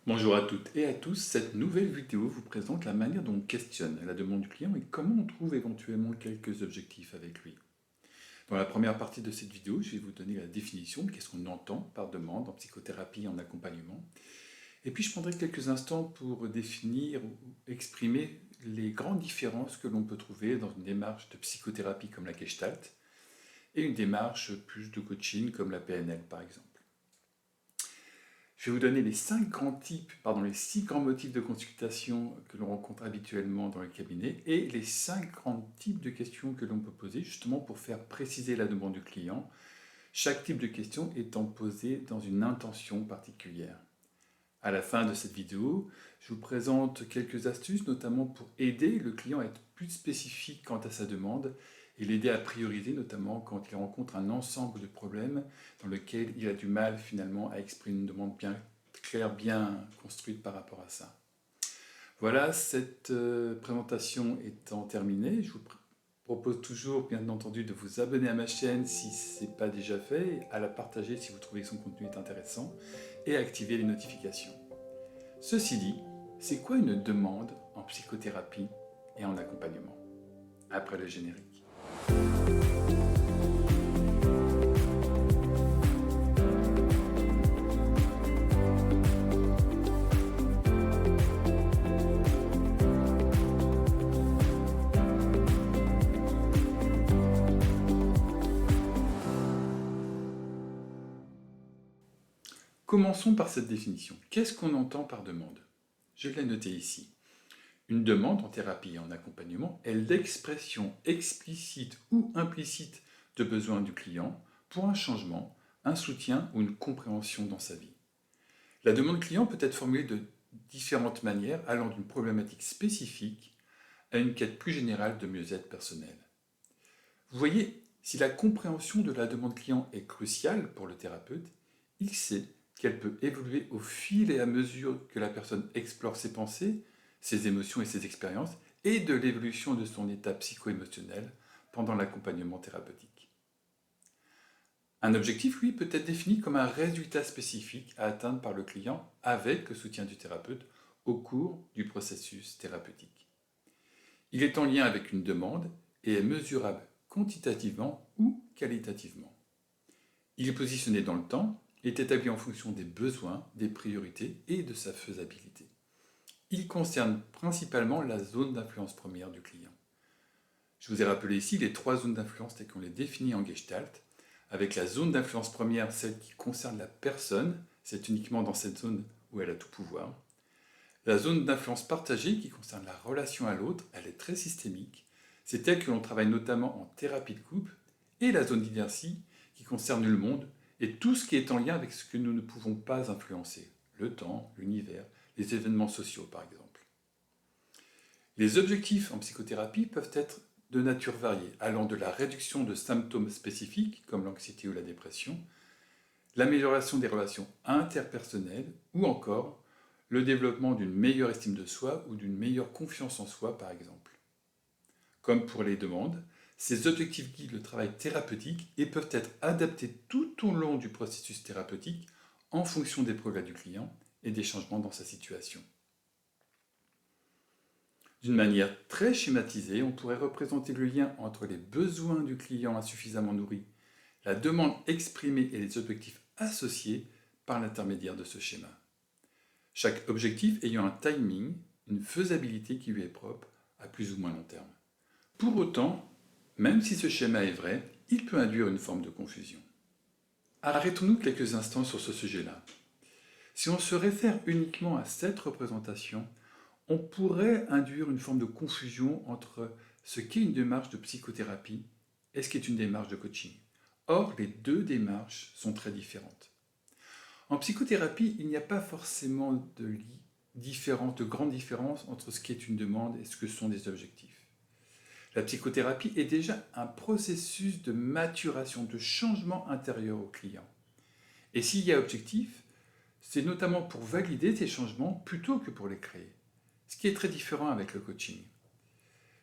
Bonjour à toutes et à tous, cette nouvelle vidéo vous présente la manière dont on questionne la demande du client et comment on trouve éventuellement quelques objectifs avec lui. Dans la première partie de cette vidéo, je vais vous donner la définition de qu'est-ce qu'on entend par demande en psychothérapie et en accompagnement. Et puis je prendrai quelques instants pour définir ou exprimer les grandes différences que l'on peut trouver dans une démarche de psychothérapie comme la Gestalt et une démarche plus de coaching comme la PNL par exemple. Je vais vous donner les 6 grands motifs de consultation que l'on rencontre habituellement dans le cabinet et les 5 grands types de questions que l'on peut poser justement pour faire préciser la demande du client, chaque type de question étant posé dans une intention particulière. À la fin de cette vidéo, je vous présente quelques astuces, notamment pour aider le client à être plus spécifique quant à sa demande et l'aider à prioriser, notamment quand il rencontre un ensemble de problèmes dans lequel il a du mal finalement à exprimer une demande bien claire, bien construite par rapport à ça. Voilà, cette présentation étant terminée, je vous propose toujours bien entendu de vous abonner à ma chaîne si ce n'est pas déjà fait, à la partager si vous trouvez que son contenu est intéressant et à activer les notifications. Ceci dit, c'est quoi une demande en psychothérapie et en accompagnement? Après le générique. Commençons par cette définition. Qu'est-ce qu'on entend par demande? Je l'ai noté ici. Une demande en thérapie et en accompagnement est l'expression explicite ou implicite de besoins du client pour un changement, un soutien ou une compréhension dans sa vie. La demande client peut être formulée de différentes manières allant d'une problématique spécifique à une quête plus générale de mieux-être personnel. Vous voyez, si la compréhension de la demande client est cruciale pour le thérapeute, il sait qu'elle peut évoluer au fil et à mesure que la personne explore ses pensées, ses émotions et ses expériences, et de l'évolution de son état psycho-émotionnel pendant l'accompagnement thérapeutique. Un objectif, lui, peut être défini comme un résultat spécifique à atteindre par le client avec le soutien du thérapeute au cours du processus thérapeutique. Il est en lien avec une demande et est mesurable quantitativement ou qualitativement. Il est positionné dans le temps, est établi en fonction des besoins, des priorités et de sa faisabilité. Il concerne principalement la zone d'influence première du client. Je vous ai rappelé ici les 3 zones d'influence telles qu'on les définit en Gestalt, avec la zone d'influence première, celle qui concerne la personne, c'est uniquement dans cette zone où elle a tout pouvoir. La zone d'influence partagée qui concerne la relation à l'autre, elle est très systémique, c'est elle que l'on travaille notamment en thérapie de couple, et la zone d'inertie qui concerne le monde et tout ce qui est en lien avec ce que nous ne pouvons pas influencer, le temps, l'univers, les événements sociaux par exemple. Les objectifs en psychothérapie peuvent être de nature variée, allant de la réduction de symptômes spécifiques comme l'anxiété ou la dépression, l'amélioration des relations interpersonnelles ou encore le développement d'une meilleure estime de soi ou d'une meilleure confiance en soi par exemple. Comme pour les demandes, ces objectifs guident le travail thérapeutique et peuvent être adaptés tout au long du processus thérapeutique en fonction des progrès du client et des changements dans sa situation. D'une manière très schématisée, on pourrait représenter le lien entre les besoins du client insuffisamment nourris, la demande exprimée et les objectifs associés par l'intermédiaire de ce schéma. Chaque objectif ayant un timing, une faisabilité qui lui est propre à plus ou moins long terme. Pour autant, même si ce schéma est vrai, il peut induire une forme de confusion. Arrêtons-nous quelques instants sur ce sujet-là. Si on se réfère uniquement à cette représentation, on pourrait induire une forme de confusion entre ce qu'est une démarche de psychothérapie et ce qu'est une démarche de coaching. Or, les deux démarches sont très différentes. En psychothérapie, il n'y a pas forcément de grandes différences entre ce qu'est une demande et ce que sont des objectifs. La psychothérapie est déjà un processus de maturation, de changement intérieur au client. Et s'il y a objectif, c'est notamment pour valider ces changements plutôt que pour les créer. Ce qui est très différent avec le coaching.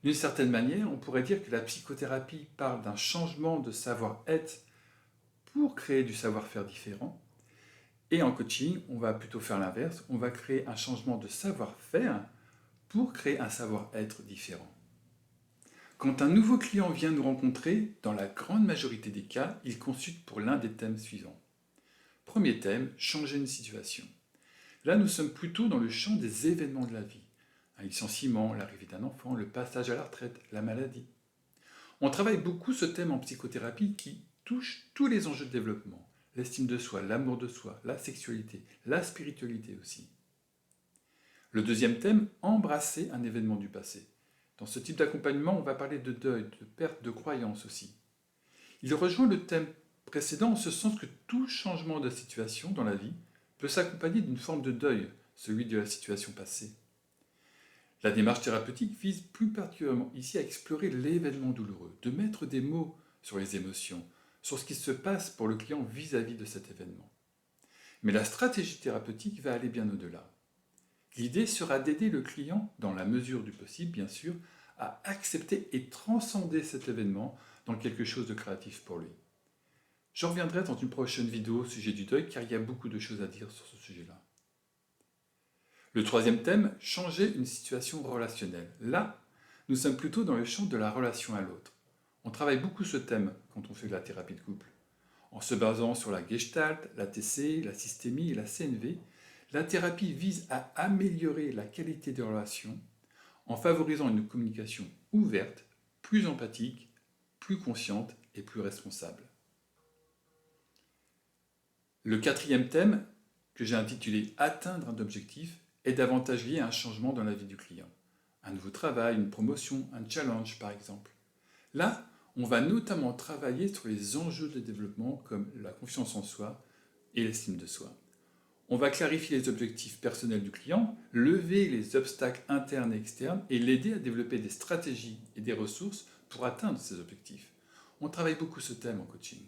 D'une certaine manière, on pourrait dire que la psychothérapie parle d'un changement de savoir-être pour créer du savoir-faire différent, Et en coaching, on va plutôt faire l'inverse, on va créer un changement de savoir-faire pour créer un savoir-être différent. Quand un nouveau client vient nous rencontrer, dans la grande majorité des cas, il consulte pour l'un des thèmes suivants. Premier thème, changer une situation. Là, nous sommes plutôt dans le champ des événements de la vie. Un licenciement, l'arrivée d'un enfant, le passage à la retraite, la maladie. On travaille beaucoup ce thème en psychothérapie qui touche tous les enjeux de développement. L'estime de soi, l'amour de soi, la sexualité, la spiritualité aussi. Le deuxième thème, embrasser un événement du passé. Dans ce type d'accompagnement, on va parler de deuil, de perte de croyance aussi. Il rejoint le thème précédent en ce sens que tout changement de situation dans la vie peut s'accompagner d'une forme de deuil, celui de la situation passée. La démarche thérapeutique vise plus particulièrement ici à explorer l'événement douloureux, de mettre des mots sur les émotions, sur ce qui se passe pour le client vis-à-vis de cet événement. Mais la stratégie thérapeutique va aller bien au-delà. L'idée sera d'aider le client, dans la mesure du possible bien sûr, à accepter et transcender cet événement dans quelque chose de créatif pour lui. Je reviendrai dans une prochaine vidéo au sujet du deuil car il y a beaucoup de choses à dire sur ce sujet-là. Le troisième thème, changer une situation relationnelle. Là, nous sommes plutôt dans le champ de la relation à l'autre. On travaille beaucoup ce thème quand on fait de la thérapie de couple. En se basant sur la Gestalt, la TC, la systémie et la CNV, la thérapie vise à améliorer la qualité des relations en favorisant une communication ouverte, plus empathique, plus consciente et plus responsable. Le quatrième thème, que j'ai intitulé « Atteindre un objectif », est davantage lié à un changement dans la vie du client. Un nouveau travail, une promotion, un challenge par exemple. Là, on va notamment travailler sur les enjeux de développement comme la confiance en soi et l'estime de soi. On va clarifier les objectifs personnels du client, lever les obstacles internes et externes et l'aider à développer des stratégies et des ressources pour atteindre ces objectifs. On travaille beaucoup ce thème en coaching.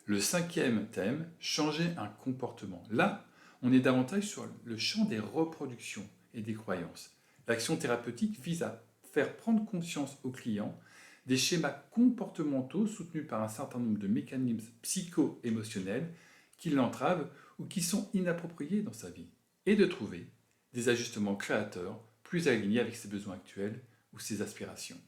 Le cinquième thème, changer un comportement. Là, on est davantage sur le champ des reproductions et des croyances. L'action thérapeutique vise à faire prendre conscience au client des schémas comportementaux soutenus par un certain nombre de mécanismes psycho-émotionnels qui l'entravent ou qui sont inappropriés dans sa vie, et de trouver des ajustements créateurs plus alignés avec ses besoins actuels ou ses aspirations.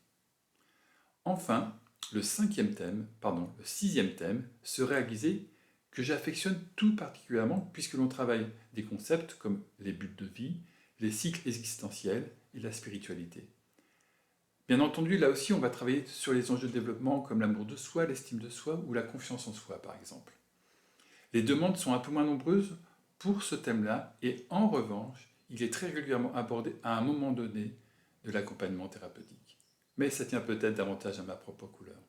Enfin, le sixième thème serait réaliser que j'affectionne tout particulièrement puisque l'on travaille des concepts comme les buts de vie, les cycles existentiels et la spiritualité. Bien entendu, là aussi, on va travailler sur les enjeux de développement comme l'amour de soi, l'estime de soi ou la confiance en soi, par exemple. Les demandes sont un peu moins nombreuses pour ce thème-là et en revanche, il est très régulièrement abordé à un moment donné de l'accompagnement thérapeutique. Mais ça tient peut-être davantage à ma propre couleur.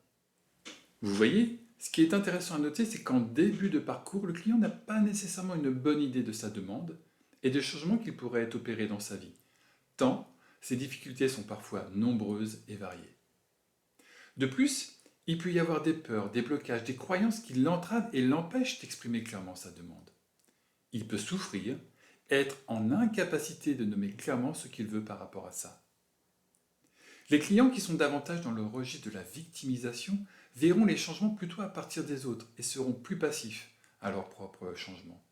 Vous voyez, ce qui est intéressant à noter, c'est qu'en début de parcours, le client n'a pas nécessairement une bonne idée de sa demande et des changements qu'il pourrait être opérés dans sa vie, tant ces difficultés sont parfois nombreuses et variées. De plus, il peut y avoir des peurs, des blocages, des croyances qui l'entravent et l'empêchent d'exprimer clairement sa demande. Il peut souffrir, être en incapacité de nommer clairement ce qu'il veut par rapport à ça. Les clients qui sont davantage dans le registre de la victimisation verront les changements plutôt à partir des autres et seront plus passifs à leurs propres changements.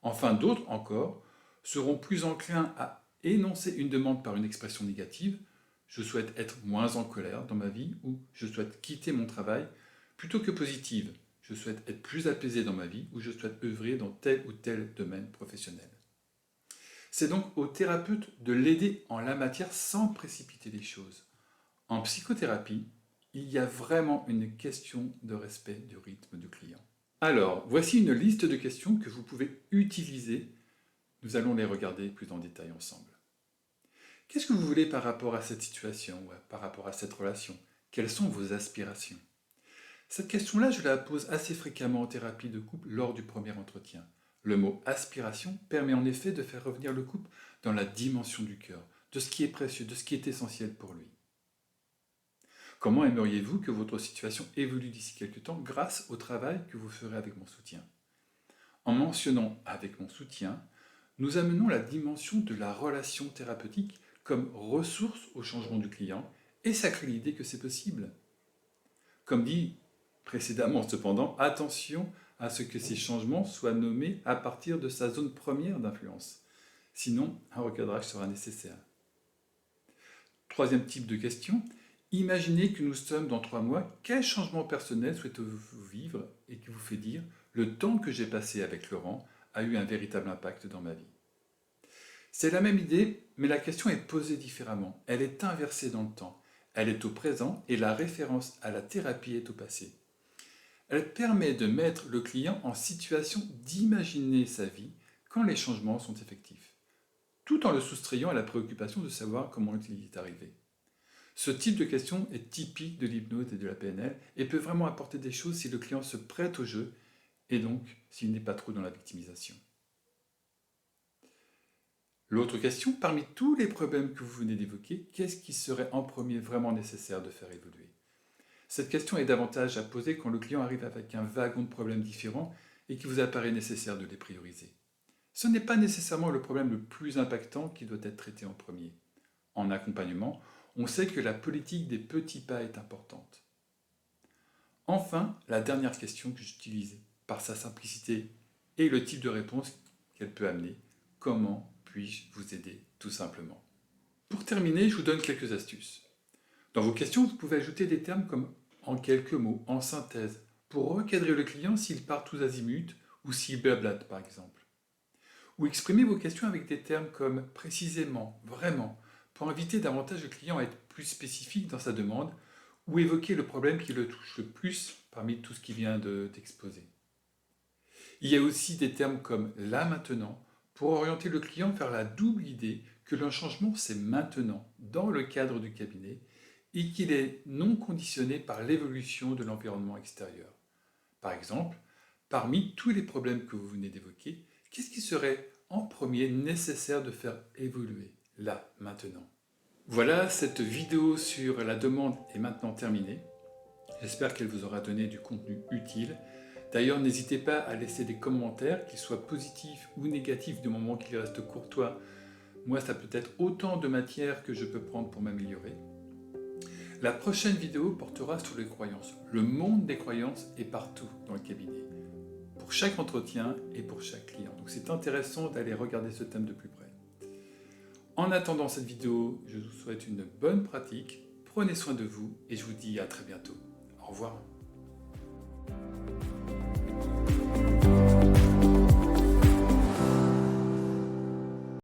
Enfin, d'autres encore seront plus enclins à énoncer une demande par une expression négative, je souhaite être moins en colère dans ma vie ou je souhaite quitter mon travail, plutôt que positive, je souhaite être plus apaisé dans ma vie ou je souhaite œuvrer dans tel ou tel domaine professionnel. C'est donc au thérapeute de l'aider en la matière sans précipiter les choses. En psychothérapie, il y a vraiment une question de respect du rythme du client. Alors, voici une liste de questions que vous pouvez utiliser. Nous allons les regarder plus en détail ensemble. Qu'est-ce que vous voulez par rapport à cette situation, par rapport à cette relation? Quelles sont vos aspirations? Cette question-là, je la pose assez fréquemment en thérapie de couple lors du premier entretien. Le mot aspiration permet en effet de faire revenir le couple dans la dimension du cœur, de ce qui est précieux, de ce qui est essentiel pour lui. Comment aimeriez-vous que votre situation évolue d'ici quelque temps grâce au travail que vous ferez avec mon soutien? En mentionnant « avec mon soutien », nous amenons la dimension de la relation thérapeutique comme ressource au changement du client et ça crée l'idée que c'est possible. Comme dit précédemment cependant, attention à ce que ces changements soient nommés à partir de sa zone première d'influence. Sinon, un recadrage sera nécessaire. Troisième type de question, imaginez que nous sommes dans 3 mois, quel changement personnel souhaitez-vous vivre et qui vous fait dire « le temps que j'ai passé avec Laurent a eu un véritable impact dans ma vie ». C'est la même idée, mais la question est posée différemment. Elle est inversée dans le temps. Elle est au présent et la référence à la thérapie est au passé. Elle permet de mettre le client en situation d'imaginer sa vie quand les changements sont effectifs, tout en le soustrayant à la préoccupation de savoir comment il y est arrivé. Ce type de question est typique de l'hypnose et de la PNL et peut vraiment apporter des choses si le client se prête au jeu et donc s'il n'est pas trop dans la victimisation. L'autre question, parmi tous les problèmes que vous venez d'évoquer, qu'est-ce qui serait en premier vraiment nécessaire de faire évoluer? Cette question est davantage à poser quand le client arrive avec un wagon de problèmes différents et qu'il vous apparaît nécessaire de les prioriser. Ce n'est pas nécessairement le problème le plus impactant qui doit être traité en premier. En accompagnement, on sait que la politique des petits pas est importante. Enfin, la dernière question que j'utilise par sa simplicité et le type de réponse qu'elle peut amener, comment puis-je vous aider tout simplement? Pour terminer, je vous donne quelques astuces. Dans vos questions, vous pouvez ajouter des termes comme en quelques mots, en synthèse, pour recadrer le client s'il part tous azimuts ou s'il blablate par exemple. Ou exprimez vos questions avec des termes comme précisément, vraiment, pour inviter davantage le client à être plus spécifique dans sa demande ou évoquer le problème qui le touche le plus parmi tout ce qu'il vient d'exposer. Il y a aussi des termes comme là maintenant pour orienter le client vers la double idée que le changement c'est maintenant dans le cadre du cabinet et qu'il est non conditionné par l'évolution de l'environnement extérieur. Par exemple, parmi tous les problèmes que vous venez d'évoquer, qu'est-ce qui serait en premier nécessaire de faire évoluer là, maintenant? Voilà, cette vidéo sur la demande est maintenant terminée. J'espère qu'elle vous aura donné du contenu utile. D'ailleurs, n'hésitez pas à laisser des commentaires, qu'ils soient positifs ou négatifs du moment qu'ils restent courtois. Moi, ça peut être autant de matière que je peux prendre pour m'améliorer. La prochaine vidéo portera sur les croyances. Le monde des croyances est partout dans le cabinet, pour chaque entretien et pour chaque client. Donc c'est intéressant d'aller regarder ce thème de plus près. En attendant cette vidéo, je vous souhaite une bonne pratique, prenez soin de vous et je vous dis à très bientôt. Au revoir.